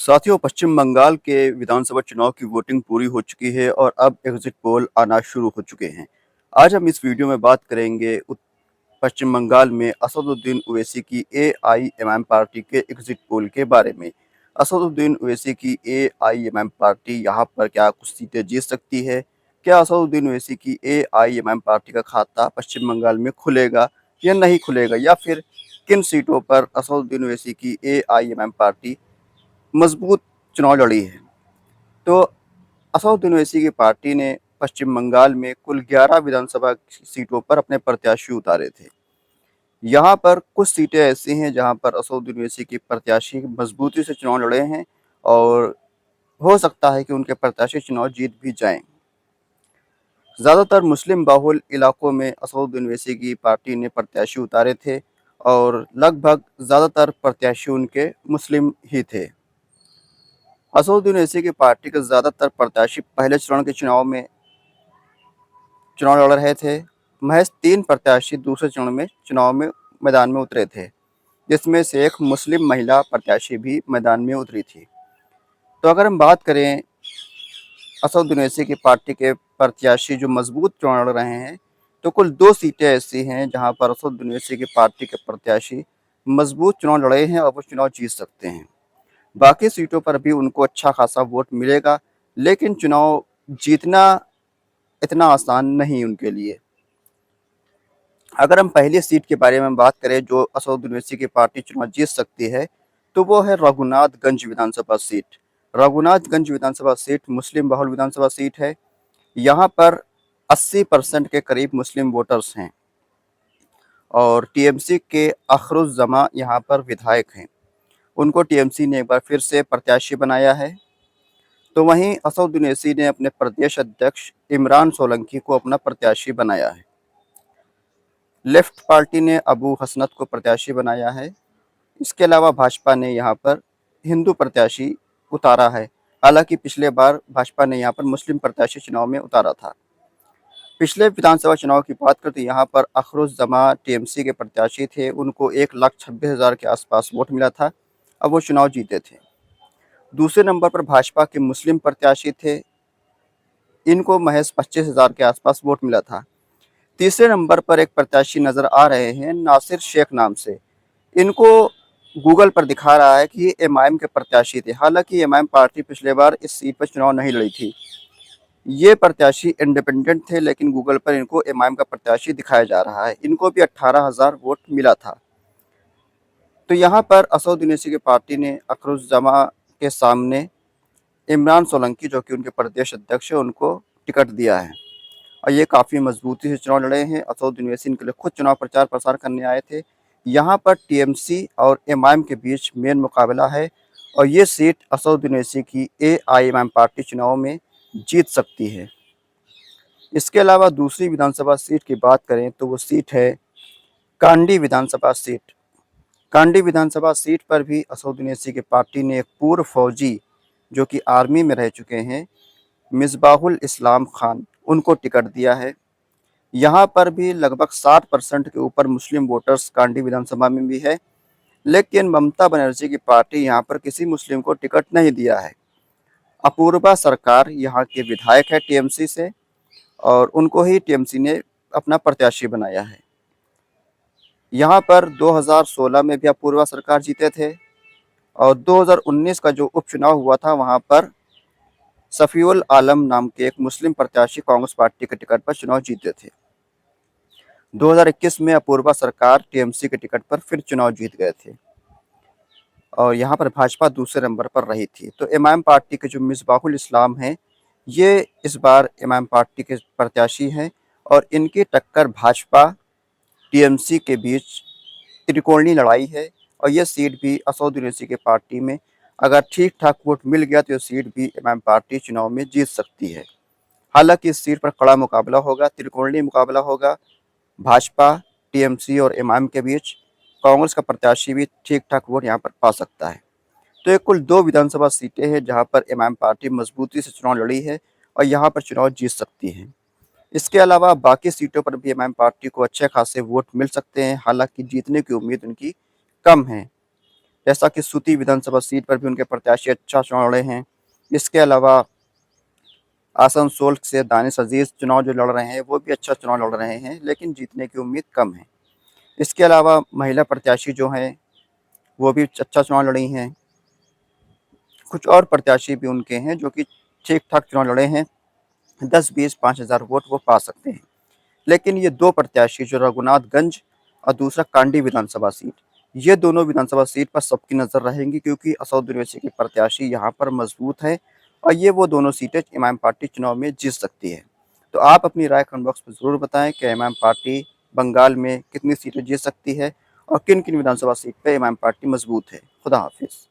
साथियों, पश्चिम बंगाल के विधानसभा चुनाव की वोटिंग पूरी हो चुकी है और अब एग्जिट पोल आना शुरू हो चुके हैं। आज हम इस वीडियो में बात करेंगे पश्चिम बंगाल में असदुद्दीन ओवैसी की एआईएमआईएम पार्टी के एग्जिट पोल के बारे में। असदुद्दीन ओवैसी की एआईएमआईएम पार्टी यहाँ पर क्या कुछ सीटें जीत सकती है? क्या असदुद्दीन ओवैसी की एआईएमआईएम पार्टी का खाता पश्चिम बंगाल में खुलेगा या नहीं खुलेगा, या फिर किन सीटों पर असदुद्दीन ओवैसी की एआईएमआईएम पार्टी मजबूत चुनाव लड़ी है? तो असदुद्दीन ओवैसी की पार्टी ने पश्चिम बंगाल में कुल 11 विधानसभा सीटों पर अपने प्रत्याशी उतारे थे। यहाँ पर कुछ सीटें ऐसी हैं जहाँ पर असदुद्दीन ओवैसी के प्रत्याशी मजबूती से चुनाव लड़े हैं और हो सकता है कि उनके प्रत्याशी चुनाव जीत भी जाएं। ज़्यादातर मुस्लिम बाहुल इलाकों में असदुद्दीन ओवैसी की पार्टी ने प्रत्याशी उतारे थे और लगभग ज़्यादातर प्रत्याशी उनके मुस्लिम ही थे। असदुद्दीन ओवैसी की पार्टी के ज़्यादातर प्रत्याशी पहले चरण के चुनाव लड़ रहे थे। महज 3 प्रत्याशी दूसरे चरण में चुनाव में मैदान में उतरे थे, जिसमें से एक मुस्लिम महिला प्रत्याशी भी मैदान में उतरी थी। तो अगर हम बात करें असदुद्दीन ओवैसी की पार्टी के प्रत्याशी जो मजबूत चुनाव लड़ रहे हैं, तो कुल 2 सीटें ऐसी हैं जहां पर असदुद्दीन ओवैसी की पार्टी के प्रत्याशी मजबूत चुनाव लड़े हैं और वो चुनाव जीत सकते हैं। बाकी सीटों पर भी उनको अच्छा खासा वोट मिलेगा, लेकिन चुनाव जीतना इतना आसान नहीं उनके लिए। अगर हम पहली सीट के बारे में बात करें जो असदुद्दीन ओवैसी की पार्टी चुनाव जीत सकती है, तो वो है रघुनाथगंज विधानसभा सीट। रघुनाथगंज विधानसभा सीट मुस्लिम बहुल विधानसभा सीट है। यहाँ पर 80% के करीब मुस्लिम वोटर्स हैं और टीएमसी के अखरुज्जमा यहाँ पर विधायक हैं। उनको टीएमसी ने एक बार फिर से प्रत्याशी बनाया है। तो वहीं असदुद्दीन ओवैसी ने अपने प्रदेश अध्यक्ष इमरान सोलंकी को अपना प्रत्याशी बनाया है। लेफ्ट पार्टी ने अबू हसनत को प्रत्याशी बनाया है। इसके अलावा भाजपा ने यहाँ पर हिंदू प्रत्याशी उतारा है। हालांकि पिछले बार भाजपा ने यहाँ पर मुस्लिम प्रत्याशी चुनाव में उतारा था। पिछले विधानसभा चुनाव की बात करें तो यहाँ पर अखरुज्जमा टीएमसी के प्रत्याशी थे। उनको 1,26,000 के आसपास वोट मिला था। अब वो चुनाव जीते थे। दूसरे नंबर पर भाजपा के मुस्लिम प्रत्याशी थे। इनको महज 25,000 के आसपास वोट मिला था। तीसरे नंबर पर एक प्रत्याशी नजर आ रहे हैं नासिर शेख नाम से। इनको गूगल पर दिखा रहा है कि ये एमआईएम के प्रत्याशी थे। हालांकि एमआईएम पार्टी पिछले बार इस सीट पर चुनाव नहीं लड़ी थी। ये प्रत्याशी इंडिपेंडेंट थे, लेकिन गूगल पर इनको एमआईएम का प्रत्याशी दिखाया जा रहा है। इनको भी 18,000 वोट मिला था। तो यहाँ पर असदुद्दीन ओवैसी की पार्टी ने अखरुज्जमा के सामने इमरान सोलंकी, जो कि उनके प्रदेश अध्यक्ष है, उनको टिकट दिया है और ये काफ़ी मजबूती से चुनाव लड़े हैं। असदुद्दीन ओवैसी इनके लिए खुद चुनाव प्रचार प्रसार करने आए थे। यहाँ पर टीएमसी और एमआईएम के बीच मेन मुकाबला है और ये सीट असदुद्दीन ओवैसी की एआईएमआईएम पार्टी चुनाव में जीत सकती है। इसके अलावा दूसरी विधानसभा सीट की बात करें तो वो सीट है कांडी विधानसभा सीट। कांडी विधानसभा सीट पर भी असदुद्दीन ओवैसी की पार्टी ने एक पूर्व फौजी जो कि आर्मी में रह चुके हैं, मिसबाहुल इस्लाम खान, उनको टिकट दिया है। यहाँ पर भी लगभग 60% के ऊपर मुस्लिम वोटर्स कांडी विधानसभा में भी है, लेकिन ममता बनर्जी की पार्टी यहाँ पर किसी मुस्लिम को टिकट नहीं दिया है। अपूर्वा सरकार यहाँ के विधायक है टीएमसी से और उनको ही टीएमसी ने अपना प्रत्याशी बनाया है। यहाँ पर 2016 में भी अपूर्वा सरकार जीते थे और 2019 का जो उपचुनाव हुआ था वहाँ पर सफ़ीउल आलम नाम के एक मुस्लिम प्रत्याशी कांग्रेस पार्टी के टिकट पर चुनाव जीते थे। 2021 में अपूर्वा सरकार टीएमसी के टिकट पर फिर चुनाव जीत गए थे और यहाँ पर भाजपा दूसरे नंबर पर रही थी। तो एमआईएम पार्टी के जो मिसबाहुल इस्लाम हैं, ये इस बार एमआईएम पार्टी के प्रत्याशी हैं और इनकी टक्कर भाजपा टीएमसी के बीच त्रिकोणीय लड़ाई है और यह सीट भी असदुद्दीन ओवैसी के पार्टी में अगर ठीक ठाक वोट मिल गया तो यह सीट भी एमआईएम पार्टी चुनाव में जीत सकती है। हालांकि इस सीट पर कड़ा मुकाबला होगा, त्रिकोणीय मुकाबला होगा भाजपा, टीएमसी और एमआईएम के बीच। कांग्रेस का प्रत्याशी भी ठीक ठाक वोट यहाँ पर पा सकता है। तो ये कुल 2 विधानसभा सीटें हैं जहाँ पर एमआईएम पार्टी मजबूती से चुनाव लड़ी है और यहाँ पर चुनाव जीत सकती है। इसके अलावा बाकी सीटों पर भी एमआईएम पार्टी को अच्छे खासे वोट मिल सकते हैं, हालांकि जीतने की उम्मीद उनकी कम है। जैसा कि सूती विधानसभा सीट पर भी उनके प्रत्याशी अच्छा चुनाव लड़े हैं। इसके अलावा आसनसोल से दानिश अजीज चुनाव जो लड़ रहे हैं वो भी अच्छा चुनाव लड़ रहे हैं, लेकिन जीतने की उम्मीद कम है। इसके अलावा महिला प्रत्याशी जो हैं वो भी अच्छा चुनाव लड़ी हैं। कुछ और प्रत्याशी भी उनके हैं जो कि ठीक ठाक चुनाव लड़े हैं, 10-20-5,000 वोट वो पा सकते हैं। लेकिन ये दो प्रत्याशी जो रघुनाथगंज और दूसरा कांडी विधानसभा सीट, ये दोनों विधानसभा सीट पर सबकी नज़र रहेंगी, क्योंकि असद ओवैसी के प्रत्याशी यहाँ पर मजबूत है और ये वो दोनों सीटें इमाम पार्टी चुनाव में जीत सकती है। तो आप अपनी राय कमेंट बॉक्स में ज़रूर बताएं कि इमाम पार्टी बंगाल में कितनी सीटें जीत सकती है और किन किन विधानसभा सीट पर इमाम पार्टी मजबूत है। खुदा हाफिज़।